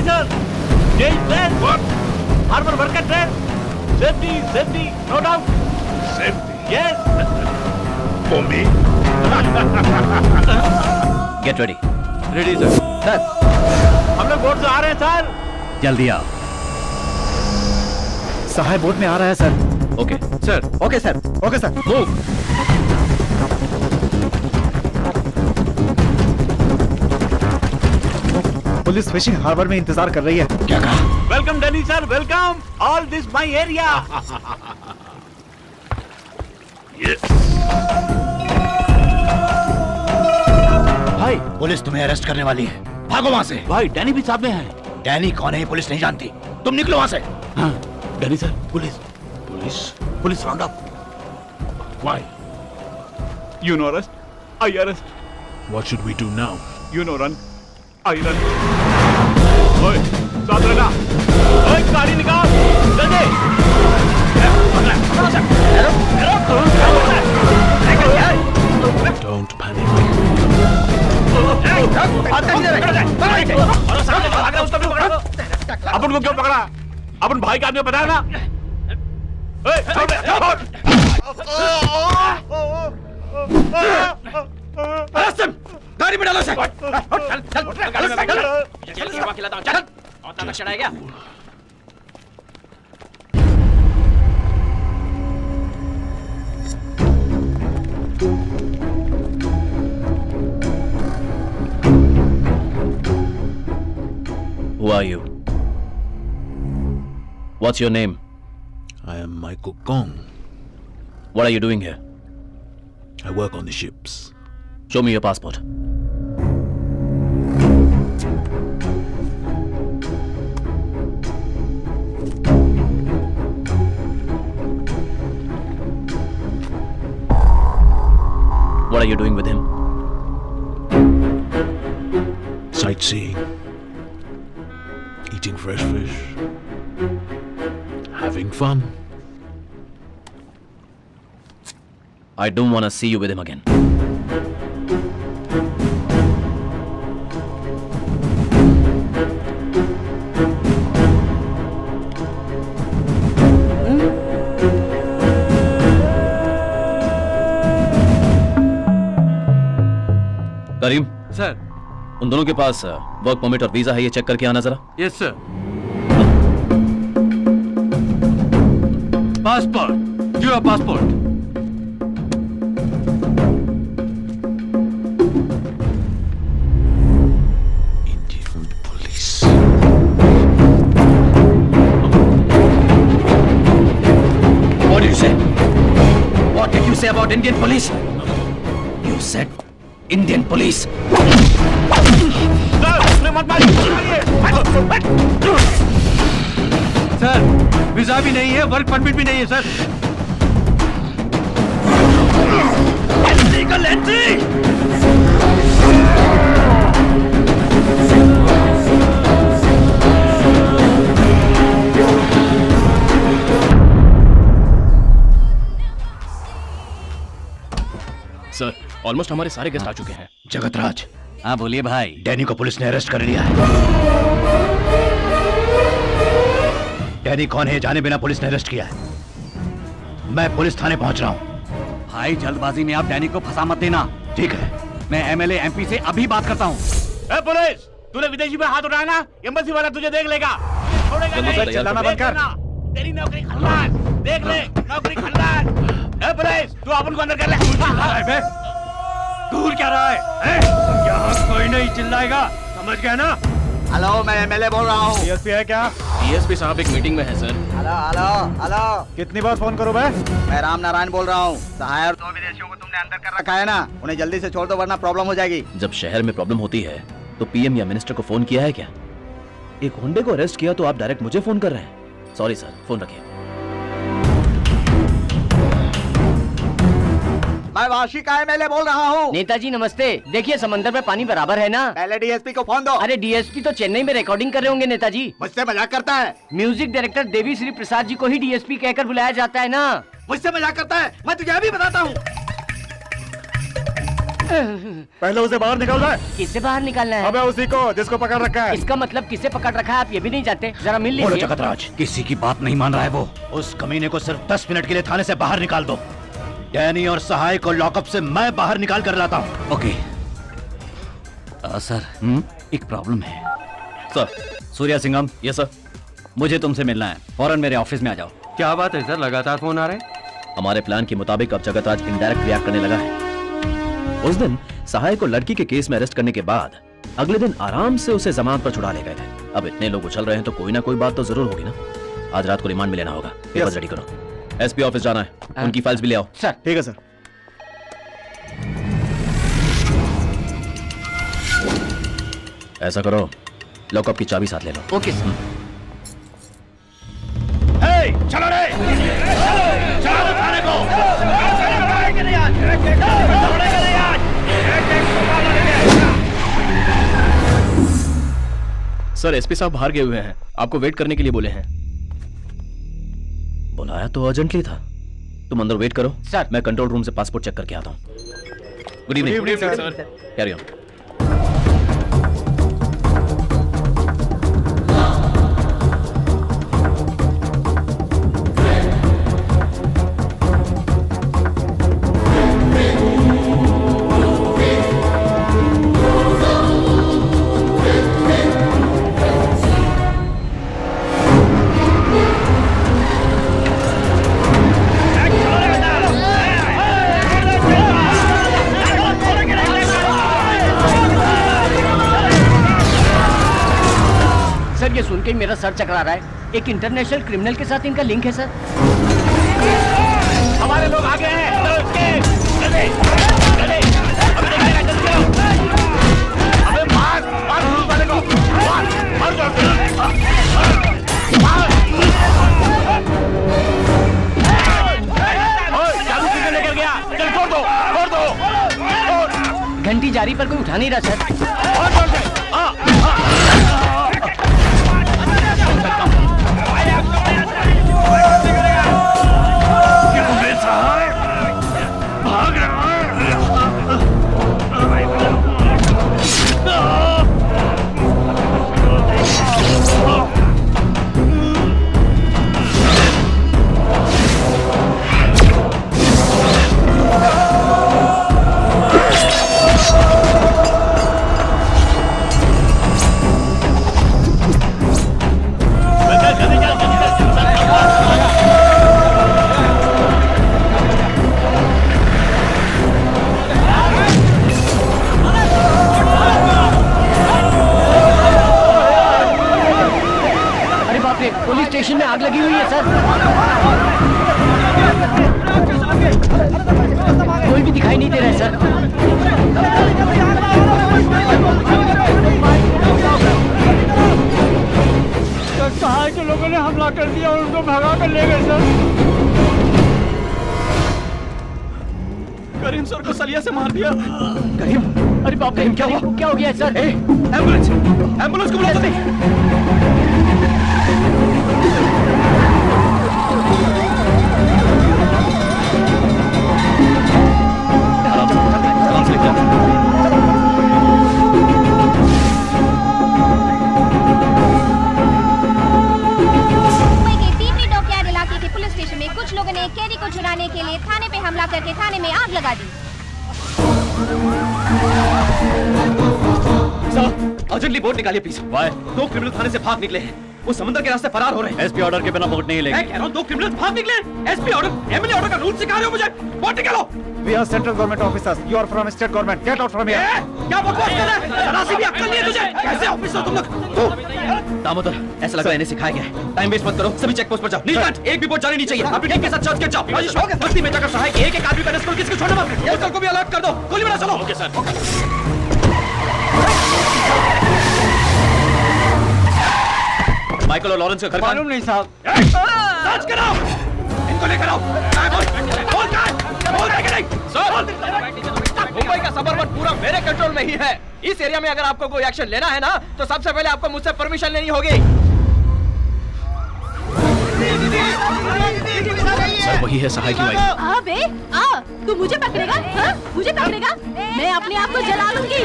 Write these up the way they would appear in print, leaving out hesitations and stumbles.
sir. Change plan. What? Harbor worker train. Safety, safety, no doubt. Safety. Yes. For me? Get ready. Ready sir. Sir हम लोग boat से आ रहे हैं sir. जल्दी आओ। सहाय boat में आ रहा है sir. Okay sir, okay sir, okay sir. Move. Police fishing harbour में इंतजार कर रही है। क्या कहा? Welcome Danny sir. Welcome. All this my area. Yes. भाई, पुलिस तुम्हें अरेस्ट करने वाली है, भागो वहाँ से। भाई डैनी भी सामने है। डैनी कौन है पुलिस नहीं जानती, तुम निकलो वहाँ से। हाँ, Danny sir, police, Police? Police round up. Why? You know arrest, I arrest. What should we do now? You know run, I run. ओए, साथ रहना। ओए, गाड़ी निकाल, जल्दी। Don't panic. अपन को क्यों पकड़ा? अपन भाई का आदमी पता है ना? ओए, छोड़ दे, छोड़। गाड़ी में डालो। Who are you? What's your name? I am Michael Kong. What are you doing here? I work on the ships. Show me your passport. What are you doing with him? Sightseeing. Eating fresh fish. Having fun. I don't want to see you with him again. Karim sir, उन दोनों के पास work permit और visa है, ये check करके आना जरा। Yes sir. Passport, your passport. Indian police. What did you say? What did you say about Indian police? You said Indian police. Sir, visa भी नहीं है, वर्क परमिट भी नहीं है sir. Illegal entry. Sir, almost हमारे सारे guest आ चुके हैं। जगतराज, हाँ बोलिए भाई। डैनी को पुलिस ने अरेस्ट कर लिया है। डैनी कौन है जाने बिना पुलिस ने अरेस्ट किया है। मैं पुलिस थाने पहुंच रहा हूं। भाई जल्दबाजी में आप डैनी को फंसा मत देना। ठीक है। मैं एमएलए एमपी से अभी बात करता हूँ। ए पुलिस, तूने विदेशी पे हाथ उठाया ना, एम्बेसी वाला तुझे देख लेगा। छोड़ेगा जल्दी नहीं। से चिल्लाना बंद कर। तेरी नौकरी खल्लास, देख ले, नौकरी खल्लास। ए पुलिस, तू अपन को अंदर कर ले। दूर क्या रहा है? यहाँ कोई नहीं चिल्लाएगा, समझ गया ना? हेलो, मैं एमएलए बोल रहा हूँ। डीएसपी है क्या? डीएसपी साहब एक मीटिंग में है सर। हेलो हेलो हेलो, कितनी बार फोन करूं मैं? मैं राम नारायण बोल रहा हूँ। सहाय और 2 विदेशियों को तुमने अंदर कर रखा है ना, उन्हें जल्दी से छोड़ दो वरना प्रॉब्लम हो जाएगी। जब शहर में प्रॉब्लम होती है तो पीएम या मिनिस्टर को फोन किया है क्या? एक होंडे को अरेस्ट किया तो आप डायरेक्ट मुझे फोन कर रहे हैं। सॉरी सर, फोन रखिए। मैं वाशी का एमएलए बोल रहा हूँ। नेताजी नमस्ते। देखिए समंदर में पानी बराबर है ना। पहले डीएसपी को फोन दो। अरे डीएसपी तो चेन्नई में रिकॉर्डिंग कर रहे होंगे नेताजी। मुझसे मजाक करता है। म्यूजिक डायरेक्टर देवी श्री प्रसाद जी को ही डीएसपी कहकर बुलाया जाता है ना। मुझसे मजाक करता है, मैं तुझे अभी बताता हूँ। पहले उसे बाहर निकाल रहा है। किससे बाहर निकालना है? अबे उसी को जिसको पकड़ रखा है। इसका मतलब किसे पकड़ रखा है आप ये भी नहीं जानते? जरा मिल बोलो लीजिए। जगतराज, किसी की बात नहीं मान रहा है वो। उस कमीने को सिर्फ 10 मिनट के लिए थाने से बाहर निकाल दो। डैनी और सहाय को लॉकअप से मैं बाहर निकाल कर लाता हूँ। ओके सर, एक प्रॉब्लम है। Sir, Surya Singham. Yes sir, मुझे तुमसे मिलना है। फौरन मेरे ऑफिस में आ जाओ। क्या बात है सर, लगातार फोन आ रहे हैं? हमारे प्लान के मुताबिक अब जगतराज इनडायरेक्ट रिएक्ट करने लगा है। उस दिन सहाय को लड़की के केस में अरेस्ट करने के बाद अगले दिन आराम से उसे जमानत पर छुड़ा ले गए थे। अब इतने लोग उछल रहे हैं तो कोई ना कोई बात तो जरूर होगी ना। आज रात को रिमांड में लेना होगा। पेपर्स रेडी करो। एसपी ऑफिस जाना है, उनकी फाइल्स भी ले आओ। सर। ठीक है सर। ऐसा करो, लॉकअप की चाबी साथ ले लो। Okay sir. चलो रे, चलो थाने को। सर, एसपी साहब बाहर गए हुए हैं, आपको वेट करने के लिए बोले हैं। बुलाया तो अर्जेंटली था। तुम अंदर वेट करो सर। मैं कंट्रोल रूम से पासपोर्ट चेक करके आता हूँ। Good evening sir. Carry on. Sir ये सुन के मेरा सर चकरा रहा है। एक इंटरनेशनल क्रिमिनल के साथ इनका लिंक है सर। हमारे लोग आ गए हैं। अबे मार मार पुलिस वाले को, मार चाबी किसने लेकर गया? चल छोड़ दो, छोड़ दो। घंटी जारी पर कोई उठा नहीं रहा सर। पुलिस स्टेशन में आग लगी हुई है सर। कोई भी दिखाई नहीं दे रहा है सर। सहाय के लोगों ने हमला कर दिया और उनको भगा कर ले गए सर। करीम सर को सलिया से मार दिया। करीम, अरे बाप रे, क्या हो गया सर? एम्बुलेंस, एम्बुलेंस को बुला दो। कुछ लोगों ने कैदी को छुड़ाने के लिए थाने पे हमला करके थाने में आग लगा दी। अर्जेंटली बोट निकालिए प्लीज। वाई? 2 क्रिमिनल थाने से भाग निकले हैं। वो समुद्र के रास्ते फरार हो रहे हैं। एसपी ऑर्डर के बिना बोट नहीं लेंगे। मैं कह रहा हूं 2 क्रिमिनल भाग निकले। एसपी ऑर्डर, एमएलए ऑर्डर का रूल सिखा रहे हो मुझे। बोट निकालो। We are central government officers. You are from state government. Get out from here. क्या बकवास कर रहा है? जरा सी भी अक्ल नहीं है तुझे। कैसे ऑफिसर तुम लोग? दामोदर, ऐसा लग रहा है इन्हें सिखाया गया है। टाइम वेस्ट मत करो, सभी चेक पोस्ट पर जाओ। नीलकंठ, एक भी बोट जानी नहीं चाहिए। अपनी टीम के साथ चर्च के जाओ। बस्ती में जाकर सहाय के एक आदमी का रेस्क्यू, किसी को छोड़ना मत। होटल को भी अलर्ट कर दो। गोली मारो, चलो। Okay sir. माइकल और लॉरेंस का घर मालूम नहीं साहब। सर्च कराओ, इनको लेकर आओ। मुंबई का सबअर्बन पूरा मेरे कंट्रोल में ही है। इस एरिया में अगर आपको कोई एक्शन लेना है ना, तो सबसे पहले आपको मुझसे परमिशन लेनी होगी। सर वही है सहाय की वाइफ। आ बे आ, तू मुझे पकड़ेगा? हाँ? मुझे पकड़ेगा? मैं अपने आप को जला लूंगी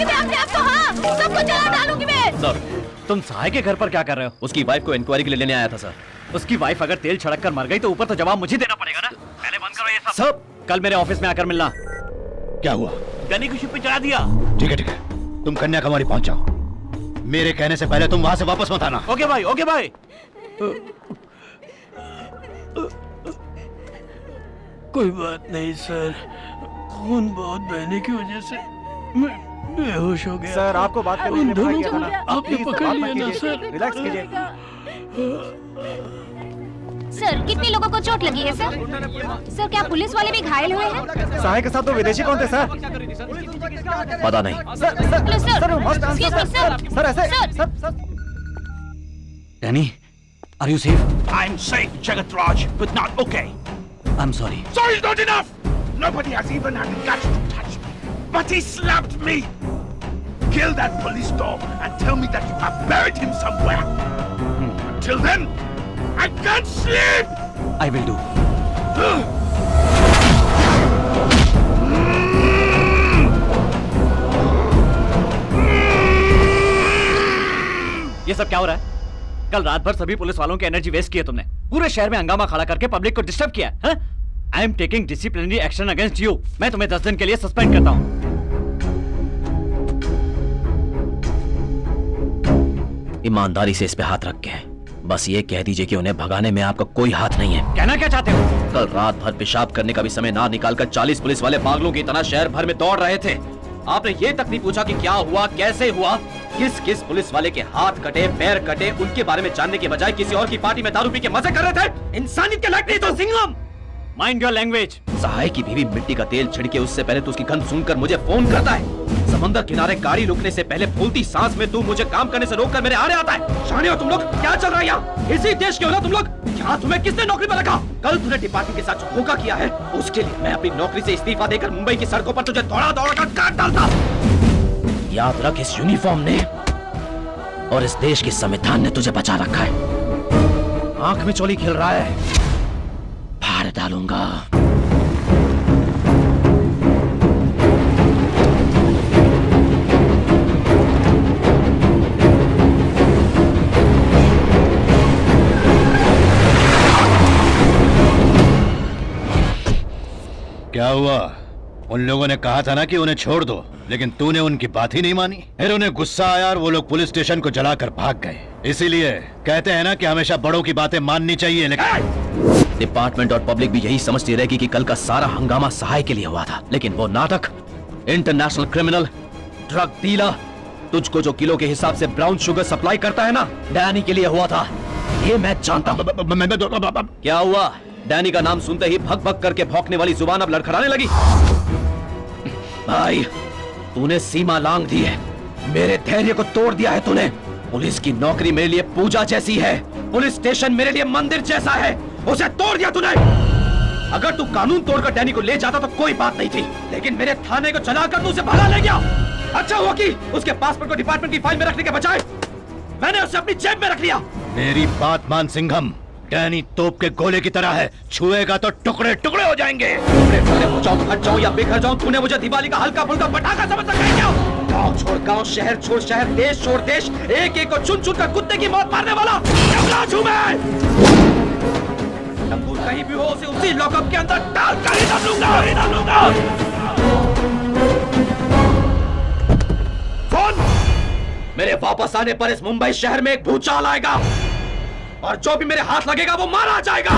मैं अपने आप को। हाँ, सबको जला डालूंगी मैं। सर तुम सहाय के घर पर क्या कर रहे हो? उसकी वाइफ को इंक्वायरी के लिए लेने आया था सर। उसकी वाइफ अगर तेल छिड़क कर मर गई तो ऊपर तो जवाब मुझे देना पड़ेगा ना। पहले बंद करो ये सब। कल मेरे ऑफिस में आकर मिलना। क्या हुआ? गनी को शिप पे चढ़ा दिया। ठीक है तुम कन्याकुमारी पहुंच जाओ। मेरे कहने से पहले तुम वहां से वापस मत आना। ओके भाई, ओके भाई। कोई बात नहीं सर, खून बहुत बहने की वजह से मैं बेहोश हो गया। सर आपको बात करने के लिए मना किया था ना। आपने प्लीज, पकड़ बात लिया मत ना कीजिए। सर। रिलैक्स कीजिए। सर कितने लोगों को चोट लगी है सर? सर क्या पुलिस वाले भी घायल हुए हैं? सहाय के साथ तो विदेशी कौन थे सर? पता नहीं। Hello sir, sir must answer Excuse me, sir. Sir ऐसे sir. Sir Danny, are you safe? I'm safe, Jagatraj, but not okay. I am sorry. Sorry is not enough! Nobody has even had the guts to touch me. But he slapped me! Kill that police dog and tell me that you have buried him somewhere. Until then, I can't sleep! I will do. ये सब क्या हो रहा है? कल रात भर सभी पुलिस वालों की एनर्जी वेस्ट की है तुमने। पूरे शहर में हंगामा खड़ा करके पब्लिक को डिस्टर्ब किया है। I am taking disciplinary action against you. मैं तुम्हें 10 दिन के लिए सस्पेंड करता हूँ। ईमानदारी से इस पे हाथ रख के बस ये कह दीजिए कि उन्हें भगाने में आपका कोई हाथ नहीं है। कहना क्या चाहते हो? कल रात भर पेशाब करने का भी समय ना निकालकर 40 पुलिस वाले पागलों की तरह शहर भर में दौड़ रहे थे। आपने ये तक नहीं पूछा कि क्या हुआ, कैसे हुआ, किस किस पुलिस वाले के हाथ कटे, पैर कटे, उनके बारे में जानने के बजाय किसी और की पार्टी में दारू पी के मजे कर रहे थे। इंसानियत के लायक नहीं तो Singham. Mind your language. Sahay की बीवी मिट्टी का तेल छिड़के उससे पहले तो उसकी गंध सुनकर मुझे फोन करता है। समंदर किनारे गाड़ी रुकने से पहले फूलती सांस में तू मुझे काम करने से रोककर मेरे आड़े आता है। शाने हो तुम लोग? क्या चल रहा है यहाँ? इसी देश के हो ना तुम लोग? यहाँ तुम्हें किसने नौकरी पर रखा? कल तूने डिपार्टमेंट के साथ जो धोखा किया है उसके लिए मैं अपनी नौकरी से इस्तीफा देकर मुंबई की सड़कों पर तुझे दौड़ा दौड़ा कर काट डालता। याद रख, इस यूनिफॉर्म ने और इस देश के संविधान ने तुझे बचा रखा है। आंख में चोली खिल रहा है, फाड़ डालूंगा। क्या हुआ? उन लोगों ने कहा था ना कि उन्हें छोड़ दो, लेकिन तूने उनकी बात ही नहीं मानी। फिर उन्हें गुस्सा आया और वो लोग पुलिस स्टेशन को जलाकर भाग गए। इसीलिए कहते हैं ना कि हमेशा बड़ों की बातें माननी चाहिए। लेकिन डिपार्टमेंट और पब्लिक भी यही समझती रहेगी कि कल का सारा हंगामा सहाय के लिए हुआ था, लेकिन वो नाटक इंटरनेशनल क्रिमिनल, ड्रग डीलर, तुझको जो किलो के हिसाब से ब्राउन शुगर सप्लाई करता है ना, डैनी के लिए हुआ था। ये मैं जानता हूँ। क्या हुआ? डैनी का नाम सुनते ही भग भग करके भौंकने वाली जुबान अब लड़खड़ाने लगी। भाई, तूने सीमा लांघ दी है, मेरे धैर्य को तोड़ दिया है तूने। पुलिस की नौकरी मेरे लिए पूजा जैसी है, पुलिस स्टेशन मेरे लिए मंदिर जैसा है, उसे तोड़ दिया तूने। अगर तू कानून तोड़कर डैनी को ले जाता तो कोई बात नहीं थी, लेकिन मेरे थाने को चलाकर तू उसे भगा ले गया। अच्छा हुआ कि उसके पासपोर्ट को डिपार्टमेंट की फाइल में रखने के बजाय मैंने उसे अपनी जेब में रख लिया। मेरी बात मान सिंघम, डैनी तोप के गोले की तरह है, छुएगा तो टुकड़े टुकड़े हो जाएंगे। टुकड़े टुकड़े हो जाऊं, फट जाऊं या बिखर जाऊं, तूने मुझे दिवाली का हल्का फुल्का पटाखा समझ रखा है क्या? गांव छोड़ गांव, शहर छोड़ शहर, देश छोड़ देश, एक एक को चुन चुन कर कुत्ते की मौत मारने वाला जंगला छू मैं। तंबू कहीं भी हो उसे उसी लॉकअप के अंदर डाल कर ही डालूंगा। कौन? मेरे वापस आने पर इस मुंबई शहर में एक भूचाल आएगा और जो भी मेरे हाथ लगेगा वो मारा जाएगा।